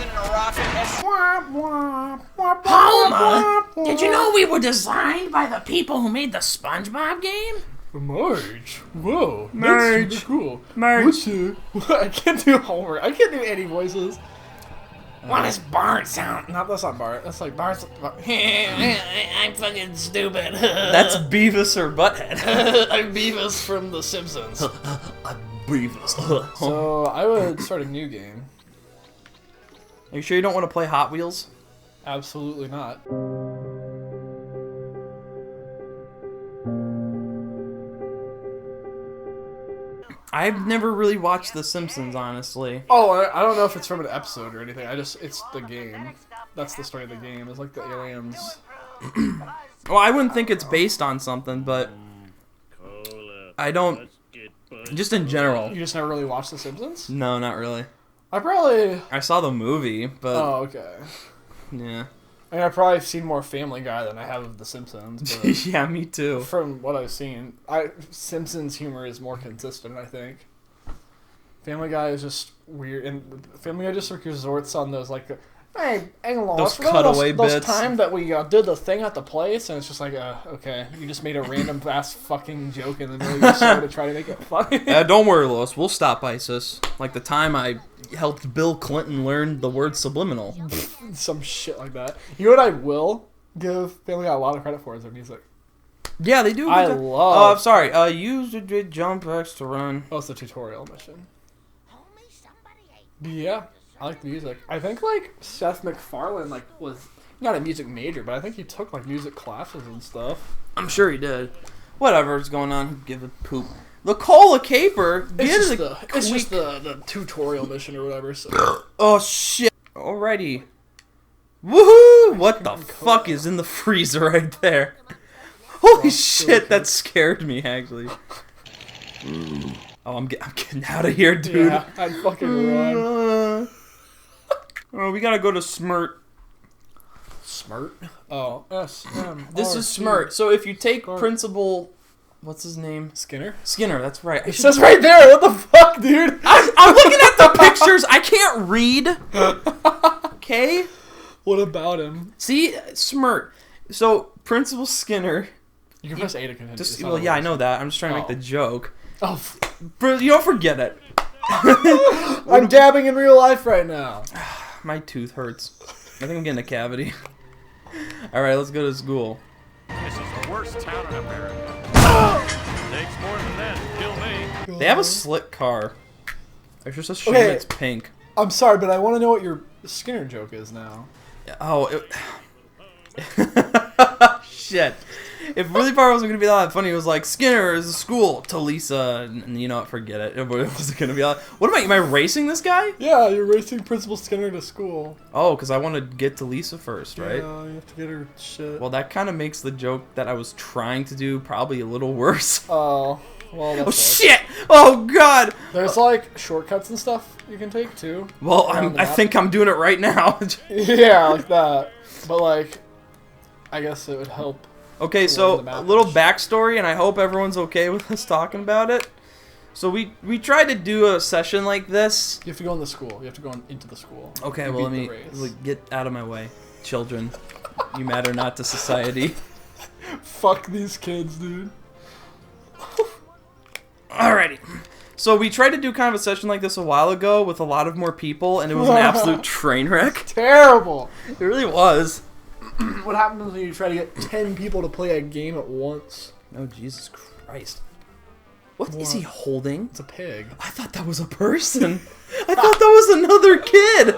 in a rocket and... Homer, did you know we were designed by the people who made the SpongeBob game? Marge, whoa, Marge. that's super cool. Marge. I can't do Homer. I can't do any voices. What does Bart sound? No, that's not Bart. That's like Bart's. I'm fucking stupid. That's Beavis or Butthead. I'm Beavis from The Simpsons. I'm Beavis. So I would start a new game. Are you sure you don't want to play Hot Wheels? Absolutely not. I've never really watched The Simpsons, honestly. Oh, I don't know if it's from an episode or anything. It's the game. That's the story of the game. It's like the aliens. Well, I wouldn't think it's based on something, but I don't. Just in general. You just never really watched The Simpsons? No, not really. I saw the movie, but Oh, okay. yeah. I mean, I've probably seen more Family Guy than I have of The Simpsons. But Yeah, me too. from what I've seen, Simpsons humor is more consistent, I think. Family Guy is just weird, and Family Guy just like resorts on those like, hey, Those cutaway those bits. time that we did the thing at the place, and it's just like, okay, you just made a random ass fucking joke in the middle of your show to try to make it funny. Don't worry, Lois. We'll stop ISIS. Like the time I helped Bill Clinton learn the word subliminal. Some shit like that. You know what I will give Family Guy a lot of credit for is their music. Yeah, they do. I love. love. I'm sorry. Use the jump X to run. Oh, it's the tutorial mission. Yeah, I like the music. I think like Seth MacFarlane was not a music major, but I think he took like music classes and stuff. I'm sure he did. Whatever's going on, give a poop. The Cola Caper. It's just the tutorial mission or whatever. So. Oh shit! Alrighty. Woohoo! What the fuck is in the freezer right there? Holy shit! That scared me actually. Oh, I'm getting out of here, dude. Yeah, I'd fucking run. Oh, we gotta go to Smirt. Smirt? Oh, S-M. This is Smirt. So if you take Principal, what's his name? Skinner? Skinner, that's right. It says right there. What the fuck, dude? I'm looking at the pictures. I can't read. Okay? What about him? See? Smirt. So, Principal Skinner. You can press A to continue. Well, yeah, I know that. I'm just trying to make the joke. Oh. You don't forget it. I'm dabbing in real life right now. My tooth hurts. I think I'm getting a cavity. Alright, let's go to school. This is the worst town in America. Takes more than that to kill me. They have a slick car. It's just a shame Okay. it's pink. I'm sorry, but I want to know what your Skinner joke is now. Oh, shit. If really part wasn't going to be that funny, it was like, Skinner is a school to Lisa, and you know what, forget it. It wasn't going to be all. What am I racing this guy? Yeah, you're racing Principal Skinner to school. Oh, because I want to get to Lisa first, right? Yeah, you have to get her shit. Well, that kind of makes the joke that I was trying to do probably a little worse. Oh, well, that's Oh, shit! Oh, God! There's, like, shortcuts and stuff you can take, too. Well, around the I map. think I'm doing it right now. Yeah, like that. But, like, I guess it would help. Okay, so a little backstory, and I hope everyone's okay with us talking about it. So we tried to do a session like this. You have to go in the school. You have to go into the school. Okay, You well, beat let the me race. get out of my way. Children, you matter not to society. Fuck these kids, dude. Alrighty. So we tried to do kind of a session like this a while ago with a lot of more people, and it was an absolute train wreck. Terrible. It really was. What happens when you try to get 10 people to play a game at once? Oh, Jesus Christ. What is he holding? It's a pig. I thought that was a person. I thought that was another kid.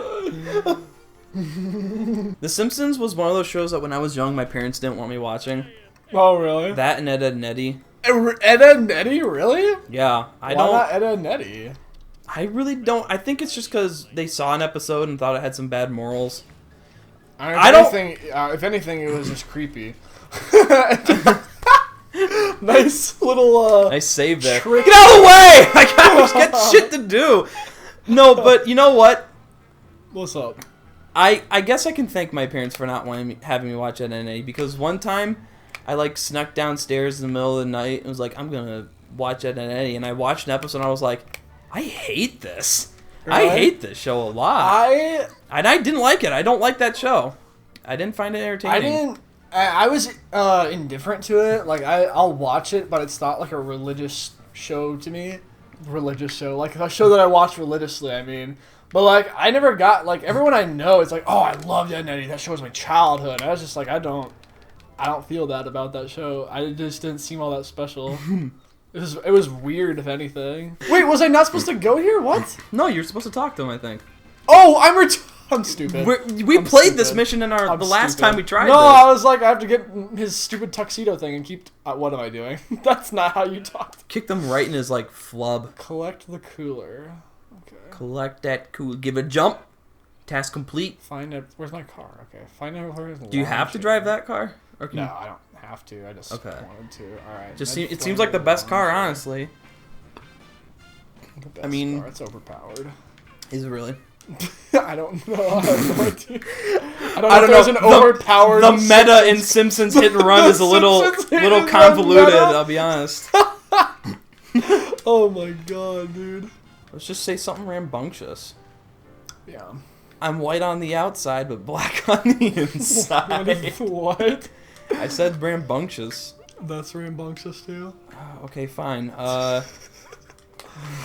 The Simpsons was one of those shows that when I was young, my parents didn't want me watching. Oh, really? That and Ed, Edd n Eddy. Ed, Edd n Eddy? Really? Yeah. Why not Ed, Edd n Eddy? I really don't. I think it's just because they saw an episode and thought it had some bad morals. If anything, it was just creepy. Nice little, Nice save there. trick. Get out of the way! I gotta get shit to do. No, but you know what? What's up? I guess I can thank my parents for not having me watch Ed, Edd n Eddy, because one time I like snuck downstairs in the middle of the night and was like, I'm gonna watch Ed, Edd n Eddy, and I watched an episode and I was like, I hate this. I Really? hate this show a lot. And I didn't like it. I don't like that show. I didn't find it entertaining. I was indifferent to it. Like I'll watch it, but it's not like a religious show to me. Religious show, like a show that I watch religiously. I mean, but like I never got like everyone I know. It's like, oh, I loved Ed and Eddie. That show was my childhood. And I was just like, I don't feel that about that show. I just didn't seem all that special. It was weird, if anything. Wait, was I not supposed to go here? What? No, you're supposed to talk to him, I think. Oh, I'm stupid. We I'm played this stupid. mission in the last stupid. time we tried No, this. I was like, I have to get his stupid tuxedo thing and keep. What am I doing? That's not how you talk. Kicked him right in his, like, flub. Collect the cooler. Okay. Collect that cool. Give a jump. Task complete. Find it. Where's my car? Okay. Find out where his. Do you have to drive that car? Or can No, you... I don't have to. I just wanted to. All right. It seems like the best car, honestly. The best I mean... car. It's overpowered. Is it really? I don't know. I have no idea. I don't know I if don't there's know. an overpowered. The meta in Simpsons hit and run is a little Simpsons hit little and run convoluted, meta? I'll be honest. Oh my god, dude. Let's just say something rambunctious. Yeah. I'm white on the outside, but black on the inside. What? I said rambunctious. That's rambunctious too. Okay, fine. I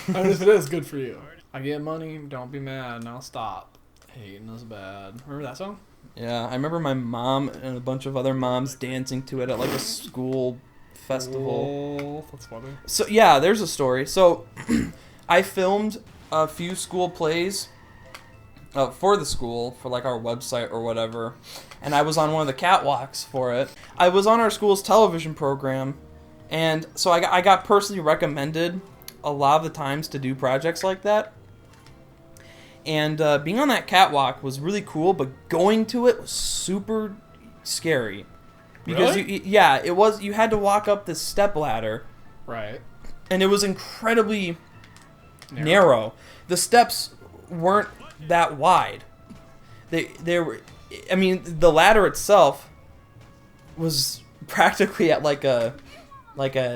mean, if it is, good for you. I get money, don't be mad, and I'll stop. Hating is bad. Remember that song? Yeah, I remember my mom and a bunch of other moms dancing to it at like a school festival. Oh, that's funny. So yeah, there's a story. So I filmed a few school plays for the school, for like our website or whatever, and I was on one of the catwalks for it. I was on our school's television program, and so I got personally recommended a lot of the times to do projects like that. And being on that catwalk was really cool, but going to it was super scary. Because Really? it was. You had to walk up this step ladder, Right. and it was incredibly narrow. The steps weren't that wide. They were. I mean, the ladder itself was practically at like a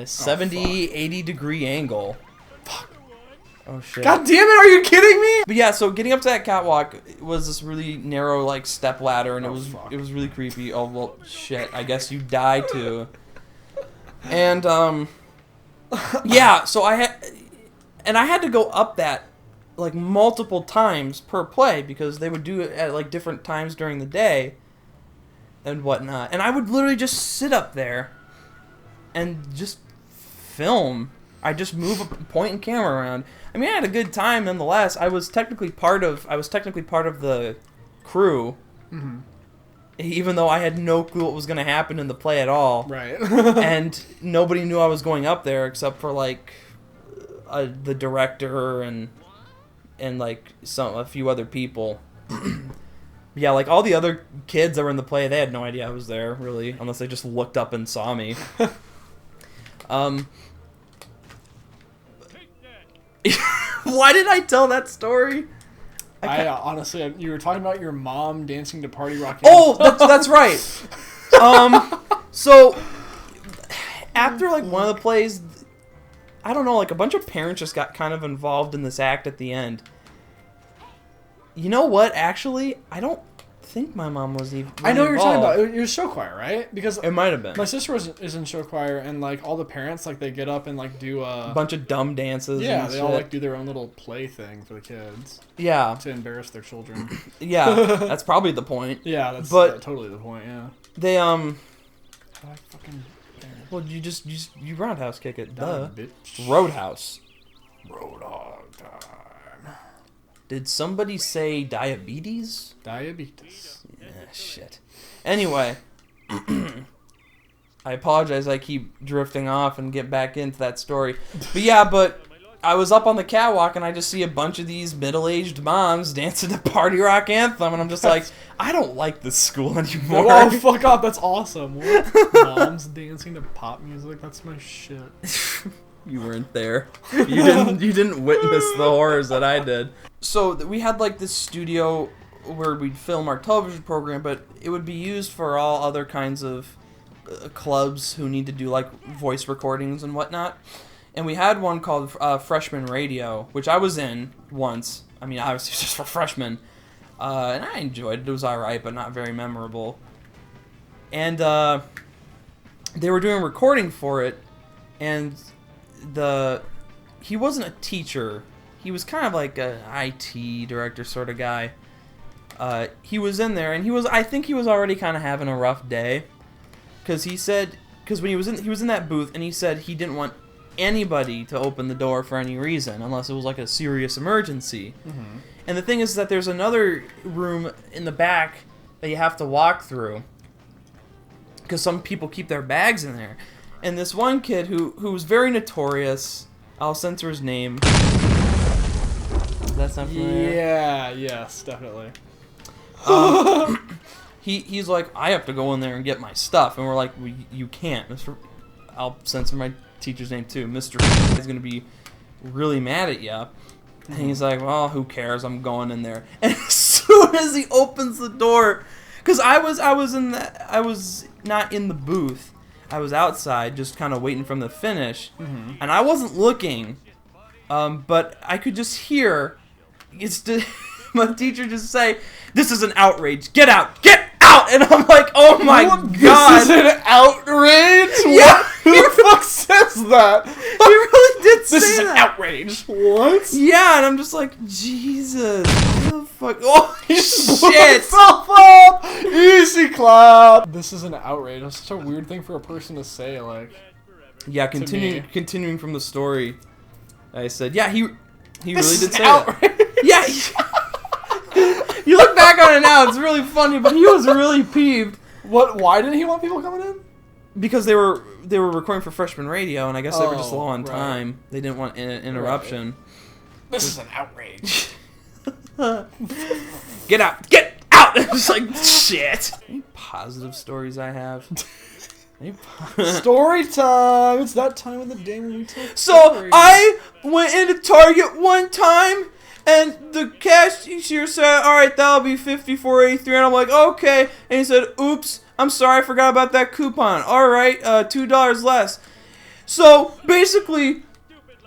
70, 80 degree angle. Oh shit. God damn it, are you kidding me? But yeah, so getting up to that catwalk was this really narrow like step ladder, and it fuck. was really creepy. Oh well, shit. I guess you die too. And yeah, so I had to go up that like multiple times per play because they would do it at like different times during the day and whatnot. And I would literally just sit up there and just film. I just move a point and camera around. I mean, I had a good time nonetheless. I was technically part of the crew, even though I had no clue what was going to happen in the play at all. Right. And nobody knew I was going up there except for like the director and like a few other people. Yeah, like all the other kids that were in the play, they had no idea I was there really, unless they just looked up and saw me. Why did I tell that story? I honestly, you were talking about your mom dancing to Party Rock. Oh, that's right. So after like one of the plays, I don't know, like a bunch of parents just got kind of involved in this act at the end. You know what? Actually, I don't think my mom was even. I know what you're talking involved. about. It was show choir, right? Because It might have been my sister is in show choir, and like all the parents, like they get up and like do a bunch of dumb dances. yeah, and they shit. all like do their own little play thing for the kids Yeah, to embarrass their children. yeah. That's probably the point. Yeah, that's But- totally the point. Yeah. They I fucking Well, you roundhouse kick it. Duh. bitch. Roadhouse. Roadhog time. Did somebody say diabetes? Diabetes. Shit. Anyway, I apologize. I keep drifting off and get back into that story. But yeah, I was up on the catwalk and I just see a bunch of these middle-aged moms dancing to Party Rock Anthem, and I'm just like, I don't like this school anymore. Oh, fuck off. That's awesome. What? Moms dancing to pop music? That's my shit. You weren't there. You didn't witness the horrors that I did. So we had like this studio where we'd film our television program, but it would be used for all other kinds of clubs who need to do like voice recordings and whatnot. And we had one called Freshman Radio, which I was in once. I mean, obviously just for freshmen. And I enjoyed it. It was alright, but not very memorable. And they were doing recording for it, and he wasn't a teacher. He was kind of like an IT director sort of guy. He was in there, and I think he was already kind of having a rough day, because when he was in that booth, and he said he didn't want anybody to open the door for any reason unless it was like a serious emergency. Mm-hmm. And the thing is that there's another room in the back that you have to walk through, because some people keep their bags in there. And this one kid who was very notorious, I'll censor his name. Does that sound familiar? Yeah, yes, definitely. He's like, I have to go in there and get my stuff, and we're like, well, you can't, Mr. I'll censor my teacher's name too. Mr. is gonna be really mad at you. And he's like, well, who cares? I'm going in there. And as soon as he opens the door, because I was not in the booth. I was outside, just kind of waiting from the finish, and I wasn't looking, but I could just hear my teacher just say, "This is an outrage. Get out! Get out!" And I'm like, "Oh my god! This is an outrage? Yeah. Who the fuck says that? He really did say This is an that. outrage. What? Yeah, and I'm just like, Jesus, what the fuck? Oh Blew shit! himself up. Easy clap. This is an outrage. That's such a weird thing for a person to say. Like, Yeah, me. continuing from the story, I said, yeah, he really this did is say an outrage. that. Yeah. You look back on it now, it's really funny, but he was really peeved What? Why didn't he want people coming in? because they were recording for freshman radio, and I guess they were just Oh, low on right. time. They didn't want an interruption. This is an outrage. Get out! Get out! It's like, shit. Any positive stories I have? Story time. It's that time of the day when we tell So stories. I went into Target one time, and the cashier said, "All right, that'll be $54.83," and I'm like, "Okay." And he said, "Oops, I'm sorry, I forgot about that coupon. All right, $2 less." So basically,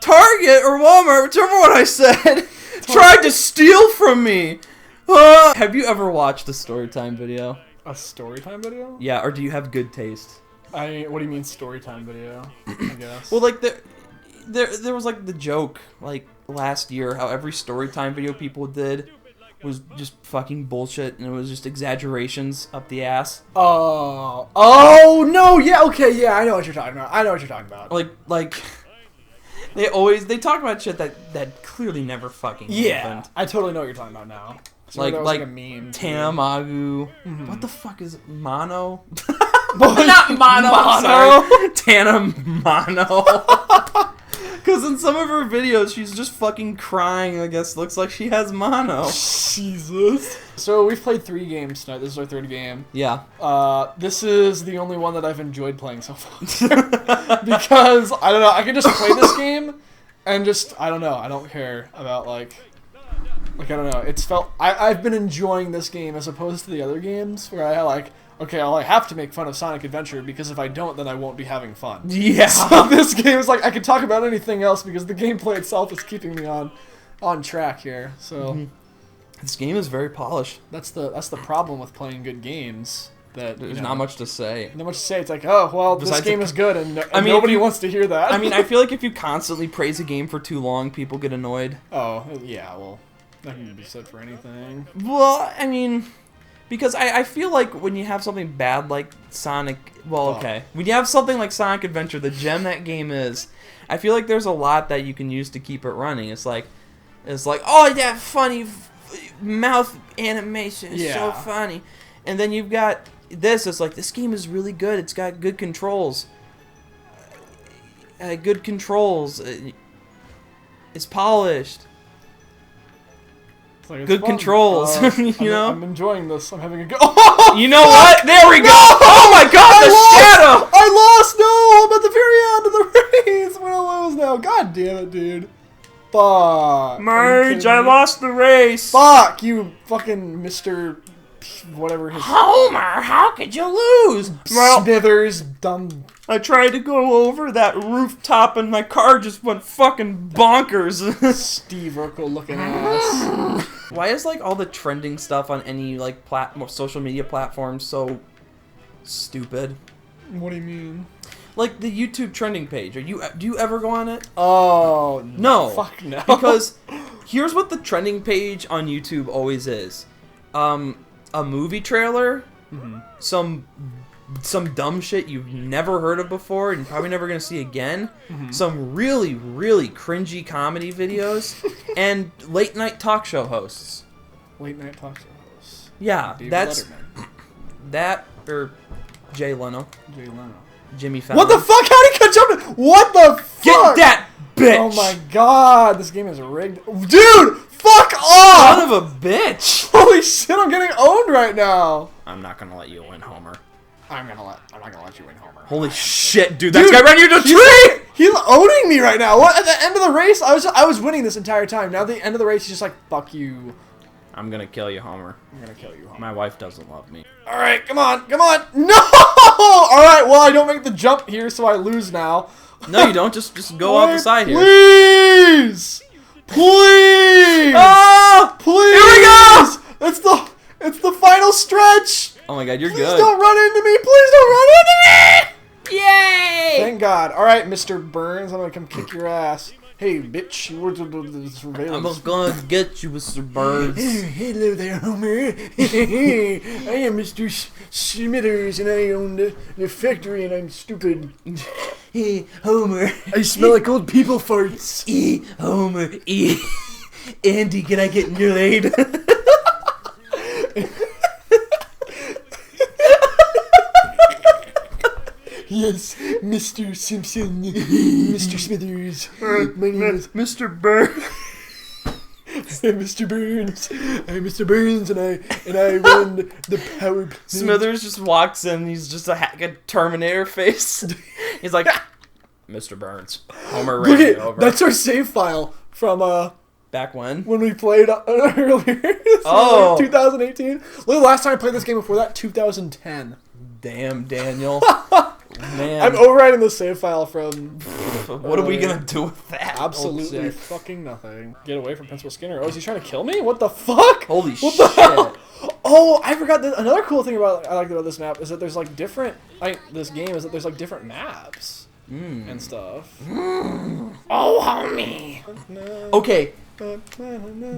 Target or Walmart, whichever one I said, tried to steal from me. Have you ever watched a Storytime video? A story time video? Yeah, or do you have good taste? What do you mean story time video? I guess. Well, like there was like the joke like last year how every Storytime video people did was just fucking bullshit, and it was just exaggerations up the ass. Oh no, yeah, okay, yeah, I know what you're talking about. Like they talk about shit that clearly never fucking happened. I totally know what you're talking about now. Like a meme. Tanamagu. What the fuck is mono? Not Mono. Mono. Sorry. Tana Mono. Because in some of her videos, she's just fucking crying. I guess looks like she has mono. Jesus. So we've played 3 games tonight. This is our 3rd game. Yeah. This is the only one that I've enjoyed playing so far. Because, I don't know, I can just play this game and just, I don't know, I don't care about, like I don't know, it's felt, I've been enjoying this game as opposed to the other games where okay, I have to make fun of Sonic Adventure because if I don't, then I won't be having fun. Yeah. So this game is like, I can talk about anything else because the gameplay itself is keeping me on track here, so... This game is very polished. That's the problem with playing good games. That There's not much to say. Not much to say. It's like, oh well, Besides this game is good, and mean, nobody wants to hear that. I mean, I feel like if you constantly praise a game for too long, people get annoyed. Oh yeah, well, that can be said for anything. Well, I mean, because I feel like when you have something bad like Sonic, when you have something like Sonic Adventure, the gem that game is, I feel like there's a lot that you can use to keep it running. It's like, oh yeah, funny mouth animation is so funny, and then you've got this. It's like, this game is really good. It's got good controls. It's polished. It's like, it's Good fun. controls. You know? I'm enjoying this. I'm having a go. You know what? There we go. Oh my god, shadow! I lost. No, I'm at the very end of the race. I'm gonna lose now. God damn it, dude. Fuck. Merge, I lost the race. Fuck you, fucking Mr. whatever his Homer, how could you lose? Smithers, dumb. I tried to go over that rooftop and my car just went fucking bonkers. Steve Urkel looking ass. Why is like all the trending stuff on any like social media platform so stupid? What do you mean? Like the YouTube trending page. Do you ever go on it? Oh No. Fuck no. Because here's what the trending page on YouTube always is. A movie trailer, some dumb shit you've never heard of before and probably never gonna see again, some really, really cringy comedy videos, and late night talk show hosts. Late night talk show hosts. Yeah, David that's Letterman. that or Jay Leno, Jay Leno. Jimmy Fallon. What the fuck? How'd he catch up? What the fuck? Get that bitch! Oh my god, this game is rigged. Dude, fuck off! Son of a bitch! Holy shit, I'm getting owned right now. I'm not gonna let you win, Homer. I'm not gonna let you win, Homer. Holy shit, dude! That guy ran you into a he's tree! He's owning me right now. What? At the end of the race, I was winning this entire time. Now at the end of the race, he's just like, fuck you. I'm gonna kill you, Homer. I'm gonna kill you, Homer. My wife doesn't love me. All right, come on, come on. No! All right, well, I don't make the jump here, so I lose now. No, you don't. Just go off the side here. Please! Please! Oh! Please! Here we go! It's the final stretch! Oh my god, you're Please good. don't run into me! Please don't run into me! Yay! Thank God. Alright, Mr. Burns, I'm gonna come kick your ass. Hey, bitch, you were the surveillance. I'm gonna get you, Mr. Burns. Hello there, Homer. I am Mr. Smithers, and I own the factory, and I'm stupid. Hey, Homer. I smell like old people farts. Homer. Andy, can I get in your lane? Yes, Mr. Simpson, Mr. Smithers. My name is Mr. Burns. I'm Mr. Burns. I'm Mr. Burns, and I run the power plant. Smithers just walks in. He's just a Terminator face. He's like, Mr. Burns. Homer ran me over. That's our save file from Back when? when we played earlier. Oh. 2018. Look, the last time I played this game before that, 2010. Damn, Daniel. Man. I'm overriding the save file from. What are we gonna do with that? Absolutely Oh, shit. fucking nothing. Get away from Principal Skinner. Oh, is he trying to kill me? What the fuck? Holy what shit. The hell? Oh, I forgot that another cool thing I like about this map is that there's like different this game is that there's like different maps and stuff. Oh, homie. Okay.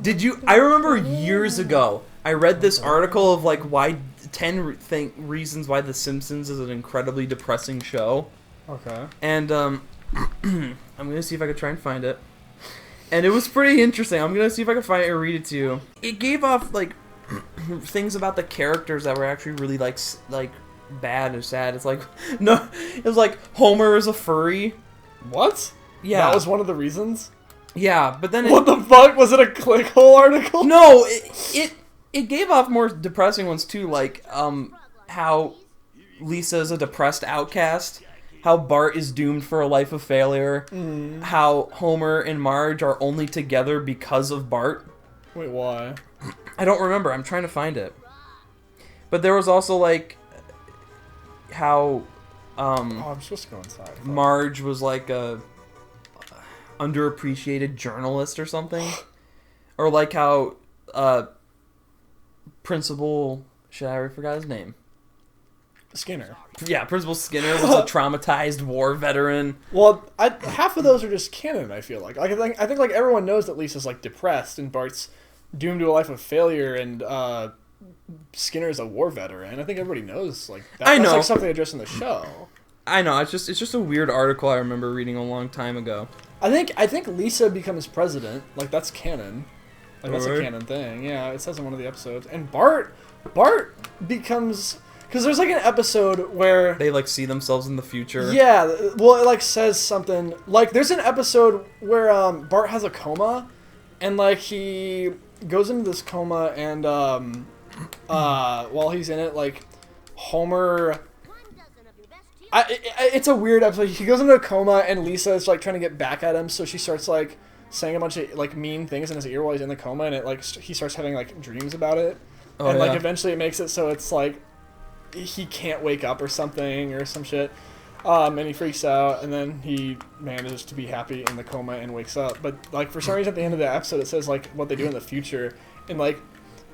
Did you? I remember years ago, I read this article of like why 10 reasons why The Simpsons is an incredibly depressing show. Okay. And I'm gonna see if I can try and find it. And it was pretty interesting. I'm gonna see if I can find it and read it to you. It gave off like things about the characters that were actually really like bad or sad. It's like no, it was like Homer is a furry. What? Yeah, That was one of the reasons? yeah, but then What the fuck? Was it a clickhole article? No, it gave off more depressing ones too, like how Lisa is a depressed outcast, how Bart is doomed for a life of failure, how Homer and Marge are only together because of Bart. Wait, why? I don't remember. I'm trying to find it. But there was also like how Oh, I'm supposed to go inside. Marge was like a underappreciated journalist or something, or like how Principal, I forgot his name. Skinner. Yeah, Principal Skinner was a traumatized war veteran. Well, half of those are just canon. I feel like I think like everyone knows that Lisa's like depressed and Bart's doomed to a life of failure, and Skinner's a war veteran. I think everybody knows like that. I know. That's like something addressed in the show. I know, it's just a weird article I remember reading a long time ago. I think Lisa becomes president. Like that's canon. Like that's a Alright. canon thing. Yeah, it says in one of the episodes. And Bart becomes, because there's like an episode where They like see themselves in the future. yeah, well it like says something like there's an episode where Bart has a coma, and like he goes into this coma, and while he's in it, like Homer. It's a weird episode. He goes into a coma, and Lisa is like trying to get back at him, so she starts like saying a bunch of like mean things in his ear while he's in the coma, and it like he starts having like dreams about it. Oh, and like yeah. eventually it makes it so it's like he can't wake up or something or some shit. And he freaks out, and then he manages to be happy in the coma and wakes up. But like for some reason at the end of the episode it says like what they do in the future, and like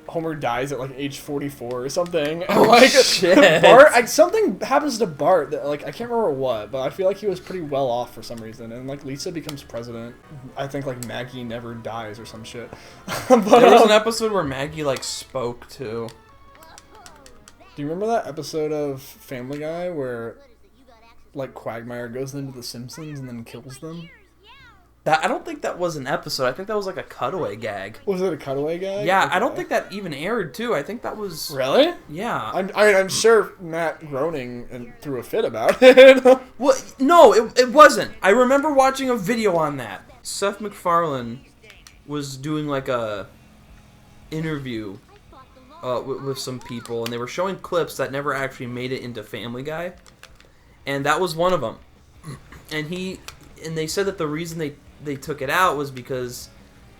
Homer dies at like age 44 or something. And like shit. Bart, something happens to Bart that like I can't remember what, but I feel like he was pretty well off for some reason. And like Lisa becomes president. I think like Maggie never dies or some shit. But, There was an episode where Maggie like spoke too. do you remember that episode of Family Guy where like Quagmire goes into the Simpsons and then kills them? That I don't think that was an episode. I think that was like a cutaway gag. Was it a cutaway gag? Yeah, Okay. I don't think that even aired too. I think that was Really? yeah. I'm sure Matt groaning and threw a fit about it. Well, no, it wasn't. I remember watching a video on that. Seth MacFarlane was doing like a interview with some people, and they were showing clips that never actually made it into Family Guy, and that was one of them. And they said that the reason they took it out was because,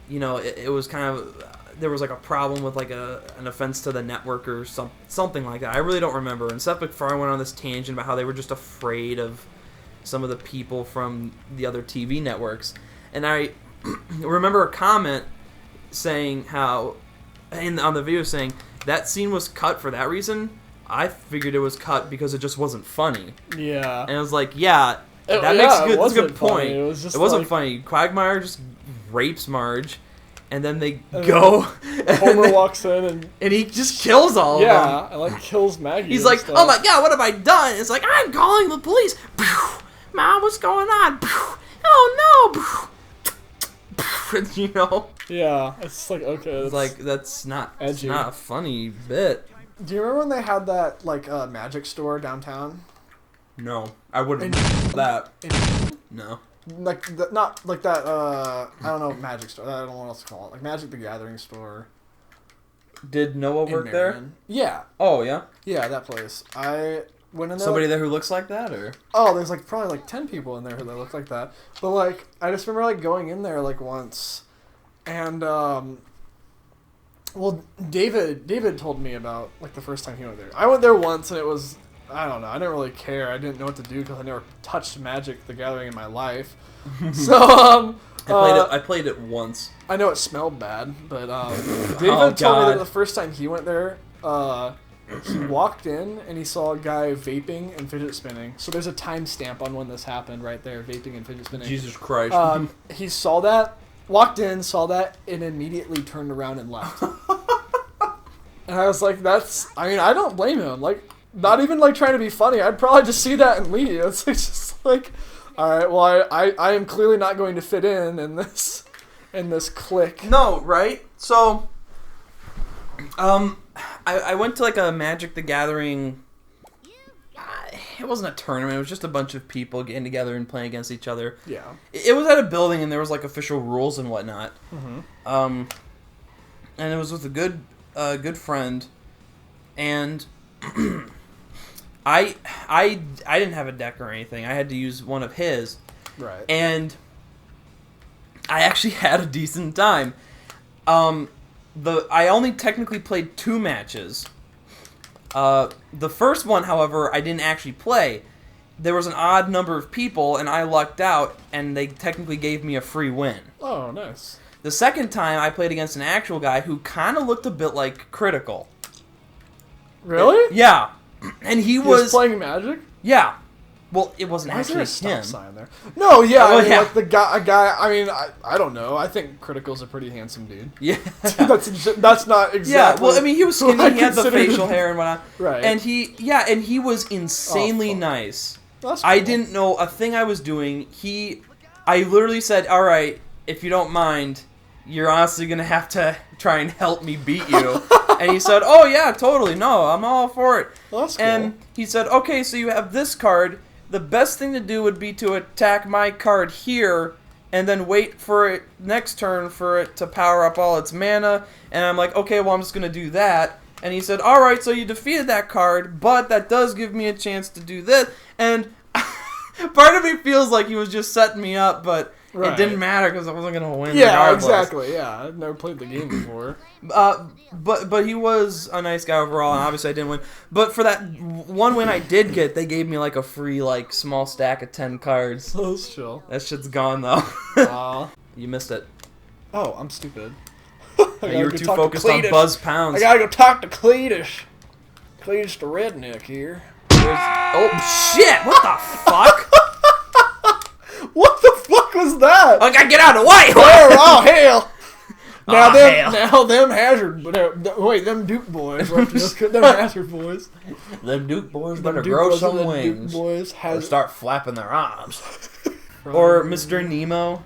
you know, it was kind of there was like a problem with like an offense to the network or something like that. I really don't remember. And Seth MacFarlane went on this tangent about how they were just afraid of some of the people from the other TV networks. And I remember a comment saying how, on the video saying, that scene was cut for that reason. I figured it was cut because it just wasn't funny. Yeah. And I was like, yeah, that Yeah, makes it that's a wasn't good point. funny. It wasn't like, funny. Quagmire just rapes Marge, and then they go. Homer walks in and he just kills all of them. yeah, and like kills Maggie. He's and like, stuff. oh my god, what have I done? It's like, I'm calling the police. Mom, what's going on? Oh no. You know? Yeah, it's like okay. It's like, that's not edgy. not a funny bit. Do you remember when they had that like magic store downtown? No, I wouldn't. That. No. Like not like that. I don't know, magic store. I don't know what else to call it. Like Magic the Gathering store. Did Noah in work there? Marion. Yeah, Oh, yeah? yeah, that place. I went in there. Somebody there who looks like that, or? Oh, there's like probably like 10 people in there who look like that. But like I just remember like going in there like once, and well, David told me about like the first time he went there. I went there once and it was, I don't know, I didn't really care. I didn't know what to do because I never touched Magic the Gathering in my life. So I played it once. I know it smelled bad, but David told me that the first time he went there, he walked in and he saw a guy vaping and fidget spinning. So there's a timestamp on when this happened right there, vaping and fidget spinning. Jesus Christ. He saw that, walked in, saw that, and immediately turned around and left. And I was like, I don't blame him. Like, not even like trying to be funny. I'd probably just see that and leave. It's just like, all right, well, I am clearly not going to fit in this clique. No, right? So, I went to like a Magic the Gathering. It wasn't a tournament. It was just a bunch of people getting together and playing against each other. Yeah. It was at a building, and there was like official rules and whatnot. Mm-hmm. And it was with a good friend, and I didn't have a deck or anything. I had to use one of his. Right. And I actually had a decent time. I only technically played 2 matches. The first one, however, I didn't actually play. There was an odd number of people, and I lucked out, and they technically gave me a free win. Oh, nice. The second time, I played against an actual guy who kind of looked a bit like Critical. Really? Yeah. And he He was was... playing Magic? Yeah. Well, it wasn't Why is there a actually stop him. sign there? No, yeah, Oh, I mean, yeah. like a guy. I mean, I don't know. I think Critical's a pretty handsome dude. Yeah. That's not exactly. Yeah, well, I mean, he was who skinny, I he had the considered- facial hair and whatnot. Right. And he was insanely fuck. nice. That's I cool. didn't know a thing I was doing. I literally said, all right, if you don't mind, you're honestly going to have to try and help me beat you. And he said, oh, yeah, totally. No, I'm all for it. Well, that's cool. And he said, okay, so you have this card. The best thing to do would be to attack my card here and then wait for it next turn for it to power up all its mana. And I'm like, okay, well, I'm just going to do that. And he said, all right, so you defeated that card, but that does give me a chance to do this. And part of me feels like he was just setting me up, but Right. It didn't matter because I wasn't gonna win. Yeah, regardless. exactly. Yeah, I've never played the game before. But he was a nice guy overall, and obviously I didn't win. But for that one win I did get, they gave me like a free like small stack of 10 cards. Oh, that's chill. That shit's gone though. You missed it. Oh, I'm stupid. You were too focused on Buzz Pounds. I gotta go talk to Cletus. Cletus the redneck here. Oh shit! What the fuck? What the fuck was that? I gotta get out of the way! Oh hell! Now hell. them Hazard, wait, them Duke boys, them Hazard boys. Them Duke boys Them better Duke grow boys some and them Duke wings. boys Or has. start flapping their arms. Or Mr. Nemo.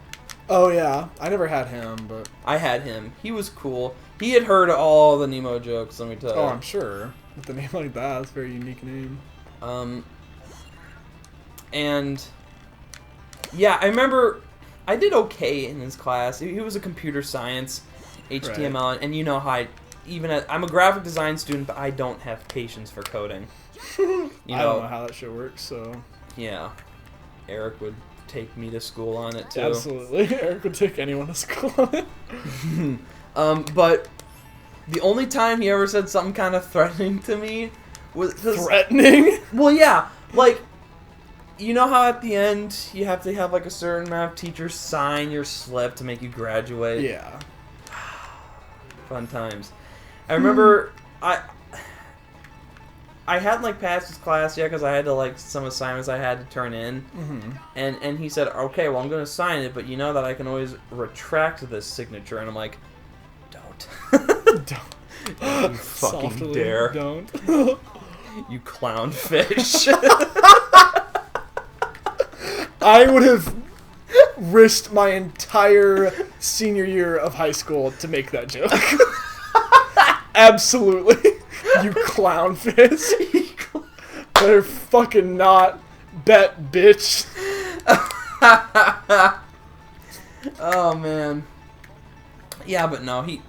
Oh yeah, I never had him, but I had him. He was cool. He had heard all the Nemo jokes, let me tell you. oh, I'm sure with a name like that, it's a very unique name. And yeah, I remember I did okay in his class. He was a computer science, HTML, and you know how I'm a graphic design student, but I don't have patience for coding. I don't know how that shit works, so Yeah, Eric would take me to school on it too. absolutely, Eric would take anyone to school on it. But the only time he ever said something kind of threatening to me was Threatening? well, yeah, like. You know how at the end you have to have like a certain amount of teachers sign your slip to make you graduate? Yeah. Fun times. I remember I hadn't like passed his class yet because I had to like some assignments I had to turn in, and he said, "Okay, well I'm gonna sign it, but you know that I can always retract this signature." And I'm like, "Don't, Don't. you fucking Softly, dare, don't. you clownfish." I would have risked my entire senior year of high school to make that joke. Absolutely. You clownfish. Better fucking not bet, bitch. Oh man. Yeah, but no, he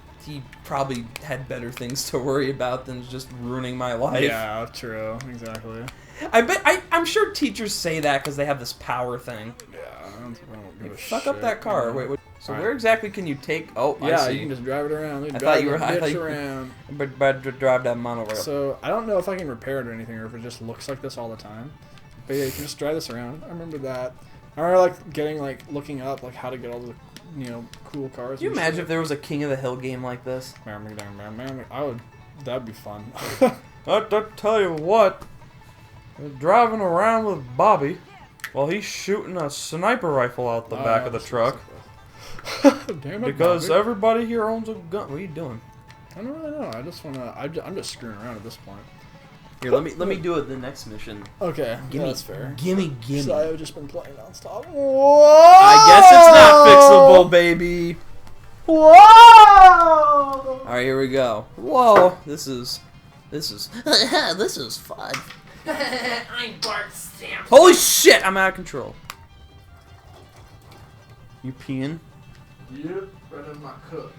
probably had better things to worry about than just ruining my life. Yeah, true. Exactly. I'm sure teachers say that because they have this power thing. Yeah, I don't give a Fuck shit. up that car. Wait. So Alright. where exactly can you take? Oh, Yeah, I see. you can just drive it around. I thought you were. I thought you around. but drive that monorail. So I don't know if I can repair it or anything, or if it just looks like this all the time. But yeah, you can just drive this around. I remember that. I remember looking up like how to get all the cool cars. Can you imagine if there was a King of the Hill game like this? I would. That'd be fun. I tell you what, driving around with Bobby while he's shooting a sniper rifle out the back of the truck. Damn it, Because Bobby. everybody here owns a gun. What are you doing? I don't really know. I just wanna. I'm just screwing around at this point. Here, let me do it the next mission. Okay, Gimme, that's fair. gimme. So I've just been playing nonstop. Whoa! I guess it's not fixable, baby. Whoa! All right, here we go. Whoa, this is this is fun. I'm Bart Stamp. holy shit! I'm out of control. You peeing? Yep, right in my cup.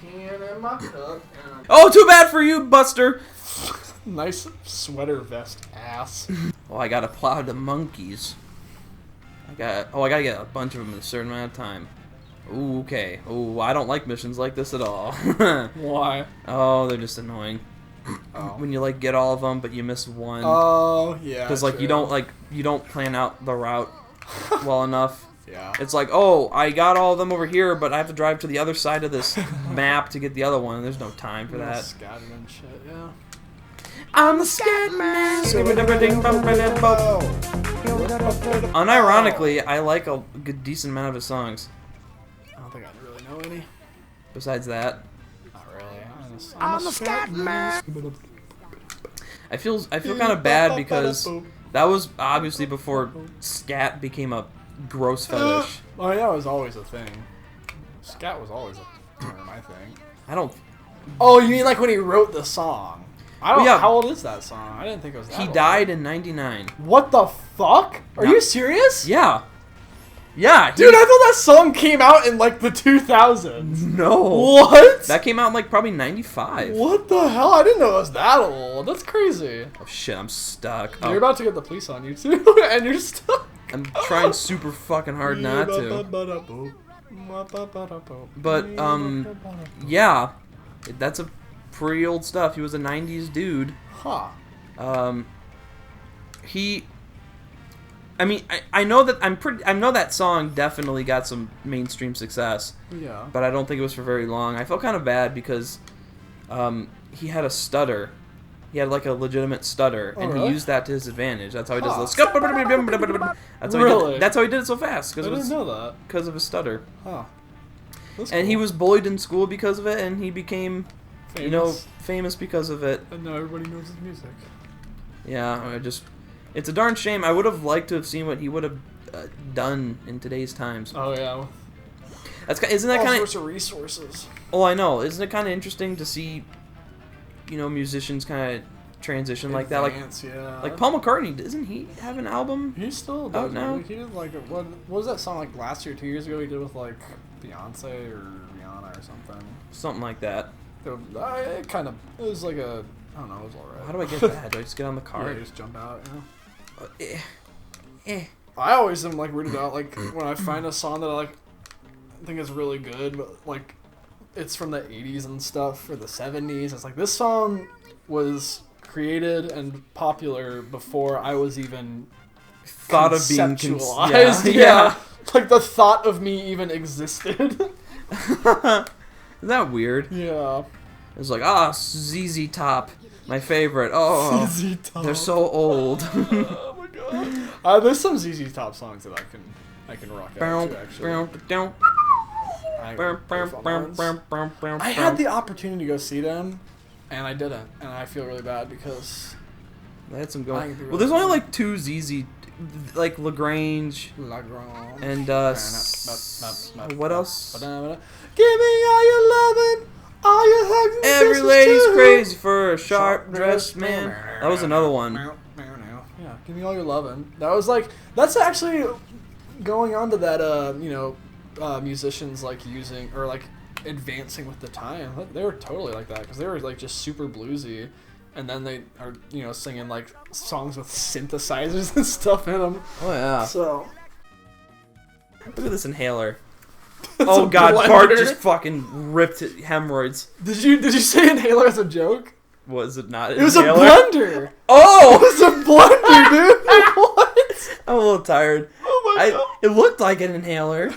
Peeing in my cup. Oh, too bad for you, Buster. Nice sweater vest, ass. Oh, I gotta plow the monkeys. I gotta get a bunch of them in a certain amount of time. Ooh, okay. Ooh, I don't like missions like this at all. Why? Oh, they're just annoying. Oh. When you like get all of them, but you miss one. Oh, yeah. Because like true. you don't plan out the route well enough. Yeah. It's like, oh, I got all of them over here, but I have to drive to the other side of this map to get the other one. There's no time for that. Scattered and shit, yeah. I'm the scat man. Unironically, I like a good decent amount of his songs. I don't think I really know any. Besides that, Not really. I'm the scat man. I feel kind of bad because that was obviously before scat became a gross fetish. Oh, yeah, it was always a thing. Scat was always a term, I think. I don't. Oh, you mean like when he wrote the song? I don't. Well, yeah. How old is that song? I didn't think it was that He old. died in '99. What the fuck? Are No. you serious? Yeah. Yeah. Dude, I thought that song came out in like the 2000s. No. What? That came out in like probably '95. What the hell? I didn't know it was that old. That's crazy. Oh shit, I'm stuck. You're Oh. about to get the police on you too, and you're stuck. I'm trying super fucking hard not to. But, yeah. That's a pretty old stuff. He was a 90s dude. Huh. I mean, I know that I know that song definitely got some mainstream success. Yeah. But I don't think it was for very long. I felt kind of bad because he had a stutter. He had like a legitimate stutter, and really? he used that to his advantage. That's how he does this. Really? That's how he did it so fast. I didn't know that. Because of his stutter. Huh. That's And cool. he was bullied in school because of it, and he became, Famous. famous because of it. And now everybody knows his music. Yeah, it's a darn shame. I would have liked to have seen what he would have done in today's times. Oh yeah. Isn't that All kind sorts of resources. Oh, I know. Isn't it kind of interesting to see, musicians kind of transition like that? Advance, yeah. Like Paul McCartney, doesn't he have an album? He still out does. now? He did like what was that song like last year, 2 years ago? He did with like Beyonce or Rihanna or something. Something like that. It was like a I don't know. It was alright. How do I get that? Do I just get on the Yeah, car? you just jump out. You know. I always am like weirded out like when I find a song that I think is really good, but like it's from the 80s and stuff or the 70s. It's like this song was created and popular before I was even Thought of being conceptualized. Yeah. Like the thought of me even existed. Isn't that weird? Yeah. It's like, ZZ Top, my favorite. Oh, ZZ Top. they're so old. Oh my god. There's some ZZ Top songs that I can rock out to actually. I had the opportunity to go see them, and I didn't, and I feel really bad because They had some I going. can be Well, there's really only like two ZZ, like Lagrange Lagrange and what else? Give me all your loving, all your hugs. And Every kisses lady's too. crazy for a sharp-dressed man. That was another one. Yeah, give me all your loving. That's actually going on to that. Musicians like using or like advancing with the time. They were totally like that because they were like just super bluesy, and then they are singing like songs with synthesizers and stuff in them. Oh yeah. So Look at this inhaler. Oh god, blender. Bart just fucking ripped hemorrhoids. did you say inhaler as a joke? Was it not an It was inhaler? a blender. Oh! It was a blender, dude. What? I'm a little tired. Oh my god. It looked like an inhaler.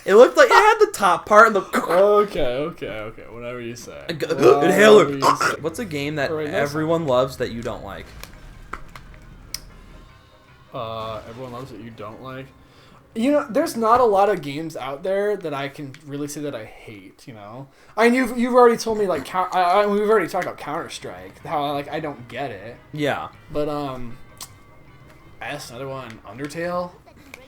It looked like it had the top part and the Okay. Whatever you say. inhaler. Whatever you say. What's a game that Alright, everyone loves that you don't like? Everyone loves it. You don't like. There's not a lot of games out there that I can really say that I hate. I mean, you've already told me like we've already talked about Counter-Strike. How I don't get it. Yeah. But that's another one. Undertale.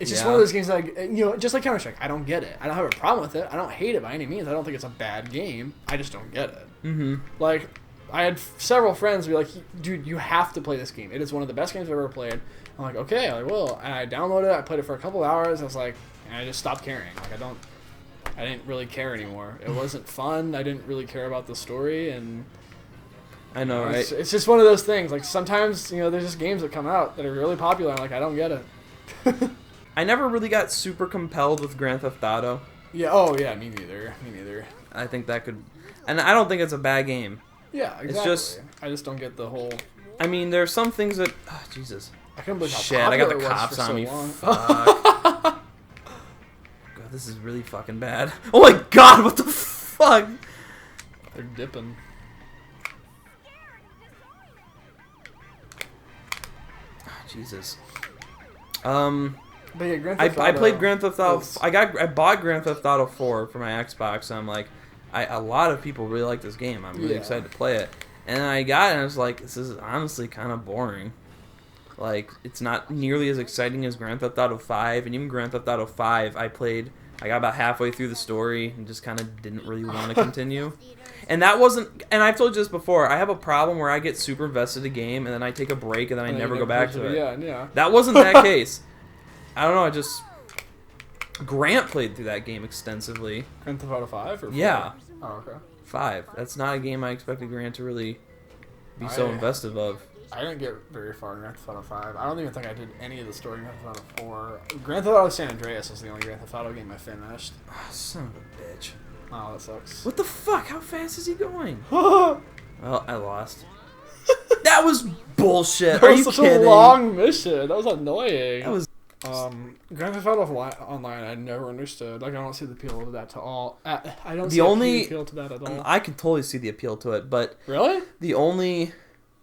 It's just Yeah. one of those games that just like Counter-Strike. I don't get it. I don't have a problem with it. I don't hate it by any means. I don't think it's a bad game. I just don't get it. Mm-hmm. Like, I had several friends be like, dude, you have to play this game. It is one of the best games I've ever played. I'm like, okay, I will. And I downloaded it. I played it for a couple hours. I was like, and I just stopped caring. Like, I didn't really care anymore. It wasn't fun. I didn't really care about the story. And I know, right? it's just one of those things. Like, sometimes, there's just games that come out that are really popular. I'm like, I don't get it. I never really got super compelled with Grand Theft Auto. Yeah, oh, yeah, me neither. I think that could... And I don't think it's a bad game. Yeah, exactly. It's just... I just don't get the whole... I mean, there are some things that... Oh, Jesus. I couldn't believe how Shit, I got the popular it was cops for on so me. long. Fuck. God, this is really fucking bad. Oh my god, what the fuck? They're dipping. Jesus. But yeah, Grand I Theft Auto played Grand Theft Auto. is- I bought Grand Theft Auto 4 for my Xbox. And I'm like, a lot of people really like this game. I'm really Yeah. excited to play it. And then I got it, and I was like, this is honestly kind of boring. Like, it's not nearly as exciting as Grand Theft Auto 5. And even Grand Theft Auto 5, I got about halfway through the story and just kind of didn't really want to continue. And that wasn't... And I've told you this before. I have a problem where I get super invested in a game, and then I take a break, and then I and never you go back to it. Yeah. That wasn't that case. I don't know, Grant played through that game extensively. Grand Theft Auto 5? Or 4? Yeah. Oh, okay. 5. That's not a game I expected Grant to really be so invested of. I didn't get very far in Grand Theft Auto 5. I don't even think I did any of the story in Grand Theft Auto 4. Grand Theft Auto San Andreas was the only Grand Theft Auto game I finished. Oh, son of a bitch. Oh, that sucks. What the fuck? How fast is he going? Well, I lost. That was bullshit. That Are was you such kidding? a long mission. That was annoying. That was. Grand Theft Auto Online, I never understood. Like, I don't see the appeal of that to all. I don't see the appeal to that at all. I can totally see the appeal to it, but Really? the only.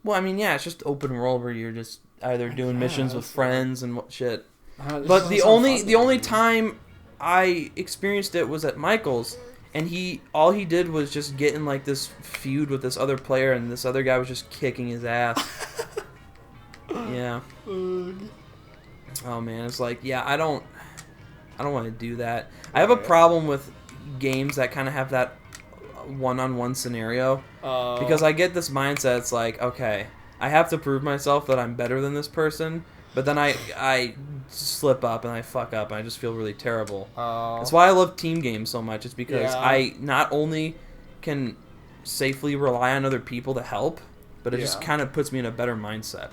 Well, I mean, yeah, it's just open world where you're just either doing missions with friends and what shit. But the only time I experienced it was at Michael's, and all he did was just get in like this feud with this other player, and this other guy was just kicking his ass. Yeah. Oh man, it's like, yeah, I don't want to do that. I have a problem with games that kind of have that one-on-one scenario because I get this mindset. It's like, okay, I have to prove myself that I'm better than this person, but then I slip up and I fuck up and I just feel really terrible. That's why I love team games so much. It's because I not only can safely rely on other people to help, but it just kind of puts me in a better mindset.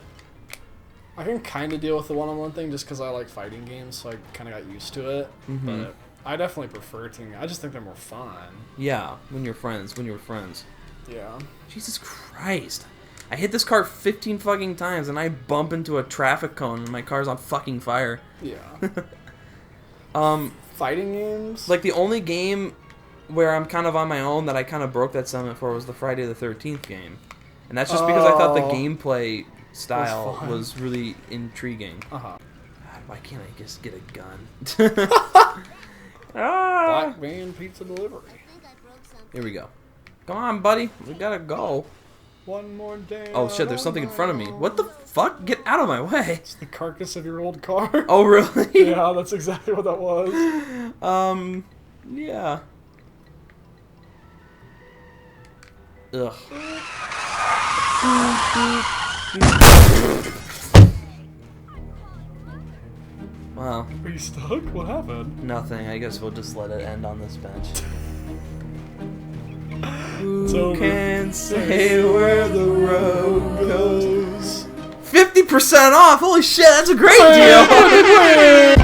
I can kind of deal with the one-on-one thing just because I like fighting games, so I kind of got used to it. Mm-hmm. But I definitely prefer team. I just think they're more fun. Yeah, when you're friends. When you're friends. Yeah. Jesus Christ. I hit this car 15 fucking times and I bump into a traffic cone and my car's on fucking fire. Yeah. Fighting games? Like the only game where I'm kind of on my own that I kind of broke that sentiment for was the Friday the 13th game. And that's just because I thought the gameplay style was really intriguing. God, why can't I just get a gun? Black Van Pizza Delivery. Here we go. Come on, buddy. We gotta go. One more day. Oh shit, there's something in front of me. What the fuck? Get out of my way. It's the carcass of your old car. Oh, really? Yeah, that's exactly what that was. Yeah. Ugh. Wow. Are you stuck? What happened? Nothing. I guess we'll just let it end on this bench. It's Who over. can say where the road goes? 50% off! Holy shit, that's a great deal!